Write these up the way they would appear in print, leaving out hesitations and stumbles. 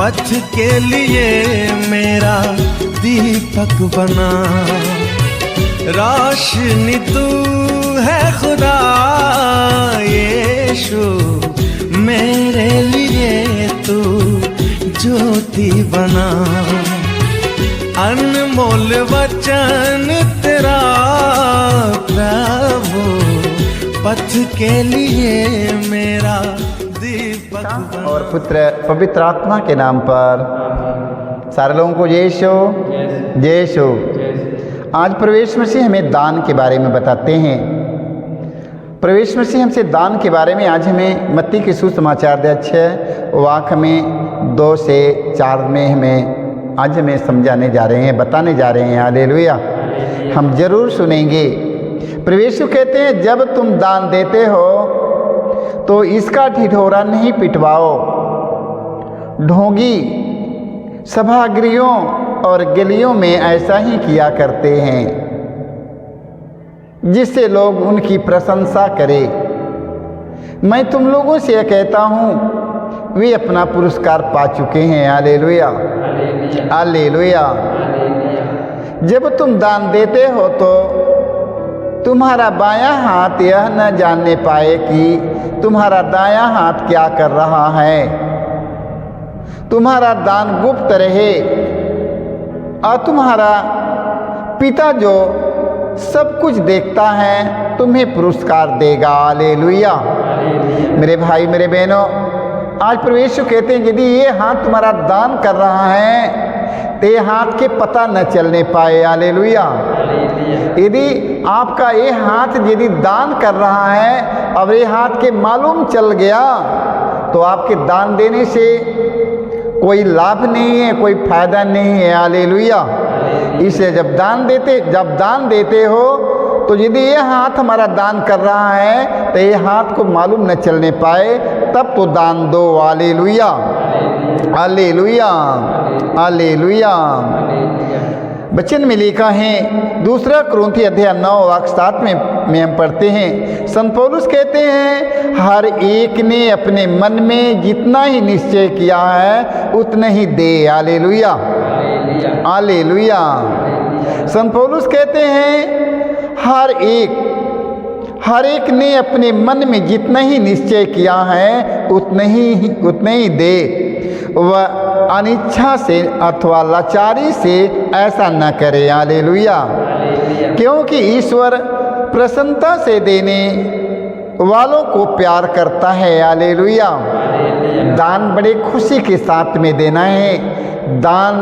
पथ के लिए मेरा दीपक बना। रोशनी तू है खुदा यीशु, मेरे लिए तू ज्योति बना। अनमोल वचन तेरा प्रभु, पथ के लिए मेरा दीपक बना। और पुत्र पवित्र आत्मा के नाम पर सारे लोगों को यीशु यीशु। आज प्रवेश मसीह हमें दान के बारे में बताते हैं। प्रवेश मसीह हमसे दान के बारे में आज हमें मत्ती के सुसमाचार अध्याय 6 वाक्य में 2 से 4 में हमें समझाने जा रहे हैं, बताने जा रहे हैं। हालेलुया। हम जरूर सुनेंगे। प्रवेश कहते हैं जब तुम दान देते हो तो इसका ढिढोरा नहीं पिटवाओ। ढोंगी सभागृहों और गलियों में ऐसा ही किया करते हैं जिससे लोग उनकी प्रशंसा करें। मैं तुम लोगों से यह कहता हूँ वे अपना पुरस्कार पा चुके हैं। Hallelujah hallelujah. जब तुम दान देते हो तो तुम्हारा बायां हाथ यह न जानने पाए कि तुम्हारा दायां हाथ क्या कर रहा है। तुम्हारा दान गुप्त रहे और तुम्हारा पिता जो सब कुछ देखता है तुम्हें पुरस्कार देगा। हालेलुया। मेरे भाई मेरे बहनों, आज प्रभु यीशु कहते हैं यदि ये हाथ तुम्हारा दान कर रहा है तो ये हाथ के पता न चलने पाए। हालेलुया। यदि आपका ये हाथ यदि दान कर रहा है और ये हाथ के मालूम चल गया तो आपके दान देने से कोई लाभ नहीं है, कोई फायदा नहीं है। हालेलुया। इसलिए जब दान देते हो तो यदि ये हाथ हमारा दान कर रहा है तो ये हाथ को मालूम न चलने पाए तब तो दान दो। Hallelujah hallelujah hallelujah. वचन में लिखा है 2 कुरिन्थी अध्याय 9 वाक्य 7 में हम पढ़ते हैं। संत पौलुस कहते हैं हर एक ने अपने मन में जितना ही निश्चय किया है उतना ही दे। Hallelujah hallelujah. संत पौलुस कहते हैं हर एक ने अपने मन में जितना ही निश्चय किया है उतना ही दे। वह अनिच्छा से अथवा लाचारी से ऐसा न करे। हालेलुया। क्योंकि ईश्वर प्रसन्नता से देने वालों को प्यार करता है। हालेलुया। दान बड़े खुशी के साथ में देना है। दान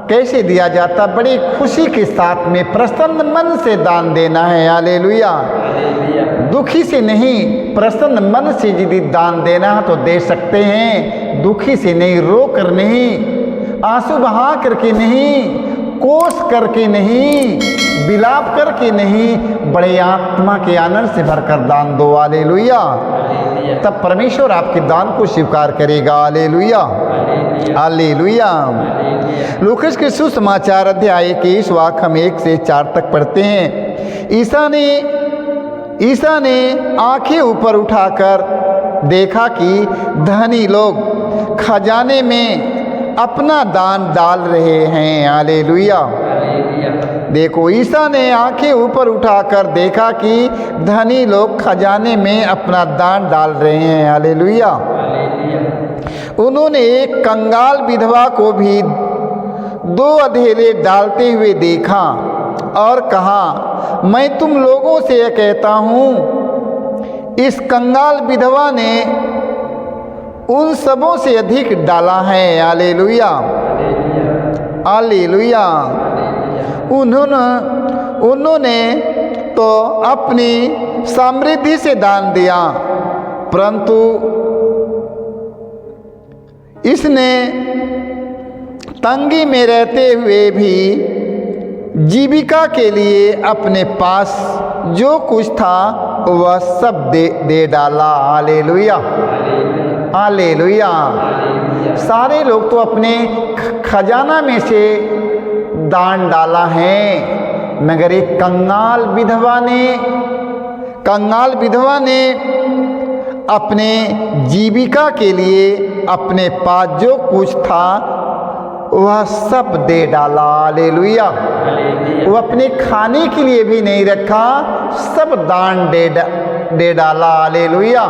कैसे दिया जाता? बड़ी खुशी के साथ में प्रसन्न मन से दान देना है। हालेलुया। दुखी से नहीं, प्रसन्न मन से यदि दान देना है तो दे सकते हैं। दुखी से नहीं, रो कर नहीं, आंसू बहा करके नहीं, कोस करके नहीं, विलाप करके नहीं, बड़े आत्मा के आनंद से भरकर दान दो। हालेलुया। तब परमेश्वर आपके दान को स्वीकार करेगा। Hallelujah hallelujah. लूकास के सुसमाचार अध्याय 21 वाक्य हम 1 से 4 तक पढ़ते हैं। ईसा ने आंखें ऊपर उठाकर देखा कि धनी लोग खजाने में अपना दान डाल रहे हैं। हालेलुया। देखो, ईसा ने आंखें ऊपर उठाकर देखा कि धनी लोग खजाने में अपना दान डाल रहे हैं। हालेलुया। उन्होंने एक कंगाल विधवा को भी 2 अधेले डालते हुए देखा और कहा, मैं तुम लोगों से यह कहता हूँ इस कंगाल विधवा ने उन सबों से अधिक डाला है। Hallelujah hallelujah. उन्होंने तो अपनी समृद्धि से दान दिया, परंतु इसने तंगी में रहते हुए भी जीविका के लिए अपने पास जो कुछ था वह सब दे डाला। Hallelujah hallelujah. सारे लोग तो अपने खजाना में से दान डाला है, मगर एक कंगाल विधवा ने अपने जीविका के लिए अपने पास जो कुछ था वह सब दे डाला। हालेलुया। वो अपने खाने के लिए भी नहीं रखा, सब दान दे डाला। हालेलुया।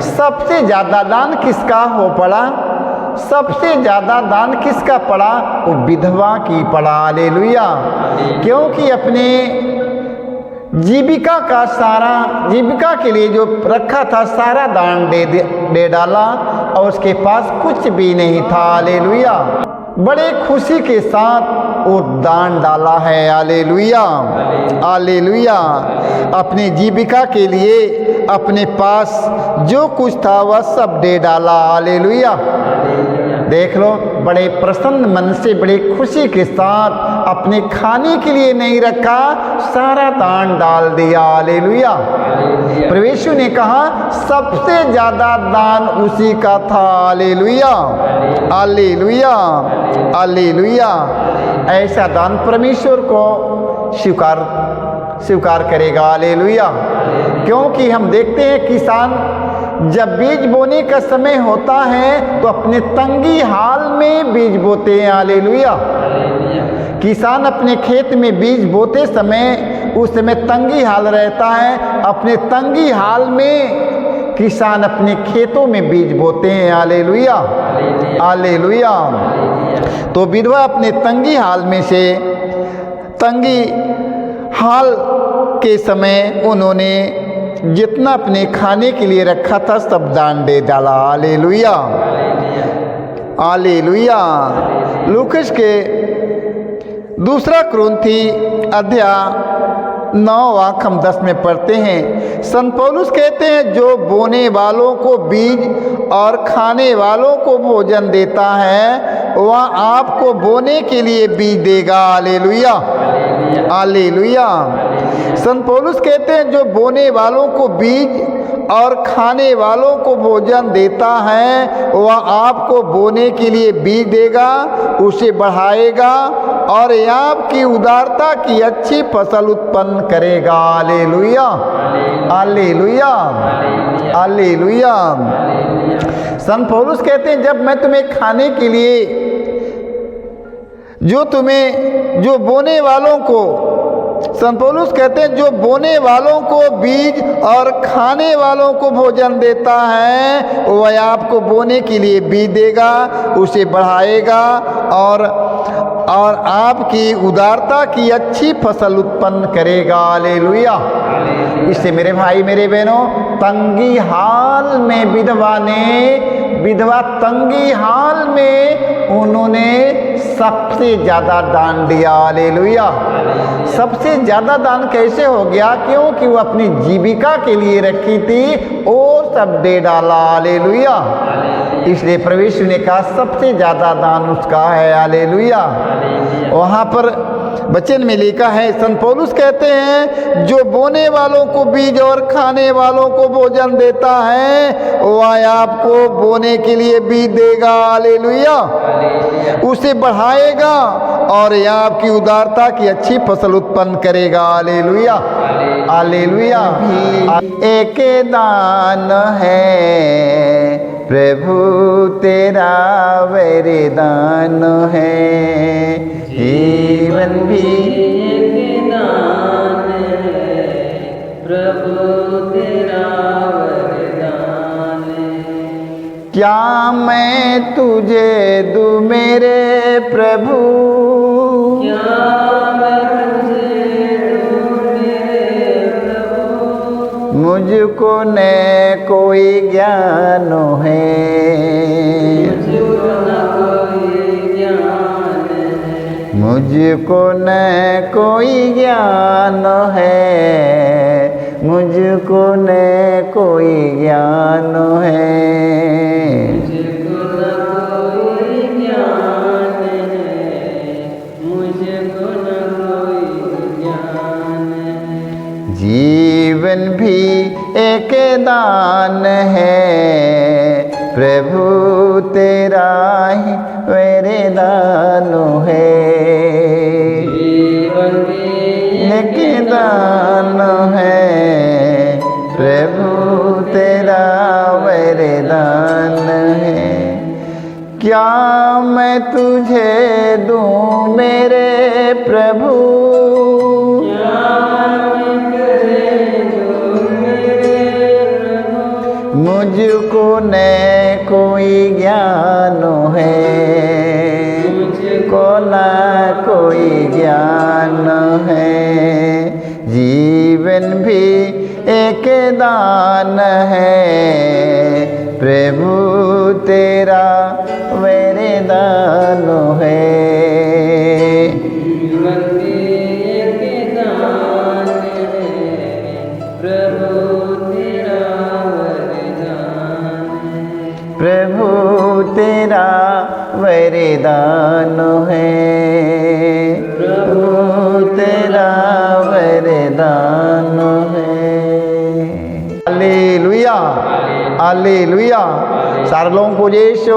सबसे ज़्यादा दान किसका हो पड़ा? सबसे ज़्यादा दान किसका पड़ा? वो विधवा की पड़ा। हालेलुया। क्योंकि अपने जीविका का सारा, जीविका के लिए जो रखा था सारा दान दे डाला और उसके पास कुछ भी नहीं था। हालेलुया। बड़े खुशी के साथ वो दान डाला है। हालेलुया। हालेलुया। अपनी जीविका के लिए अपने पास जो कुछ था वह सब दे डाला। हालेलुया। देख लो, बड़े प्रसन्न मन से, बड़े खुशी के साथ अपने खाने के लिए नहीं रखा, सारा दान डाल दिया। हालेलुया। प्रभु यीशु ने कहा सबसे ज़्यादा दान उसी का था। हालेलुया। हालेलुया। हालेलुया। ऐसा दान परमेश्वर को स्वीकार करेगा। हालेलुया। क्योंकि हम देखते हैं किसान जब बीज बोने का समय होता है तो अपने तंगी हाल में बीज बोते हैं। हालेलुया। किसान अपने खेत में बीज बोते समय उस समय तंगी हाल रहता है, अपने तंगी हाल में किसान अपने खेतों में बीज बोते हैं। हालेलुया। हालेलुया। तो विधवा अपने तंगी हाल में से, तंगी हाल के समय उन्होंने जितना अपने खाने के लिए रखा था सब दान दे डाला। हालेलुया। हालेलुया। लूकास के दूसरा कुरिन्थी अध्याय 9 वाक्य हम 10 में पढ़ते हैं। संत पौलुस कहते हैं जो बोने वालों को बीज और खाने वालों को भोजन देता है वह आपको बोने के लिए बीज देगा। हालेलुया। हालेलुया। संत पौलुस कहते हैं जो बोने वालों को बीज और खाने वालों को भोजन देता है वह आपको बोने के लिए बीज देगा, उसे बढ़ाएगा और आपकी उदारता की अच्छी फसल उत्पन्न करेगा। हालेलुया। हालेलुया। हालेलुया। संत पौलुस कहते हैं जब मैं तुम्हें खाने के लिए जो बोने वालों को, संत पौलुस कहते हैं जो बोने वालों को बीज और खाने वालों को भोजन देता है वह आपको बोने के लिए बीज देगा, उसे बढ़ाएगा और आपकी उदारता की अच्छी फसल उत्पन्न करेगा। हालेलुया। इससे मेरे भाई मेरे बहनों, तंगी हाल में विधवा तंगी हाल में उन्होंने सबसे ज़्यादा दान दिया। हालेलुया। सबसे ज़्यादा दान कैसे हो गया? क्योंकि वो अपनी जीविका के लिए रखी थी और सब दे डाला। हालेलुया। इसलिए प्रभु यीशु ने कहा सबसे ज़्यादा दान उसका है। हालेलुया। वहाँ पर वचन में लिखा है, संत पौलुस कहते हैं जो बोने वालों को बीज और खाने वालों को भोजन देता है वह आपको बोने के लिए बीज देगा। हालेलुया। उसे बढ़ाएगा और आपकी उदारता की अच्छी फसल उत्पन्न करेगा। हालेलुया। हालेलुया। एक दान है प्रभु तेरा वरदान है, जीवन भी एक दान है प्रभु तेरा वरदान है। क्या मैं तुझे दूँ मेरे प्रभु, क्या मैं तुझे दूँ मेरे प्रभु, मुझको न कोई ज्ञान है, मुझको न कोई ज्ञान है, मुझको न कोई ज्ञान है, मुझको न कोई ज्ञान है, मुझको न कोई ज्ञान है। जीवन भी एक दान है प्रभु तेरा ही वरदान है, जीवन भी एक दान है प्रभु तेरा क्या मैं तुझे दूं मेरे प्रभु, मुझको न कोई ज्ञान है, मुझको न कोई ज्ञान है। जीवन भी एक दान है, प्रभु तेरा वरदान है। जीवन भी एक दान है, प्रभु तेरा वरदान है। प्रभु तेरा वरदान है, प्रभु तेरा वरदान है। Hallelujah, hallelujah. सारे लोगों को यीशु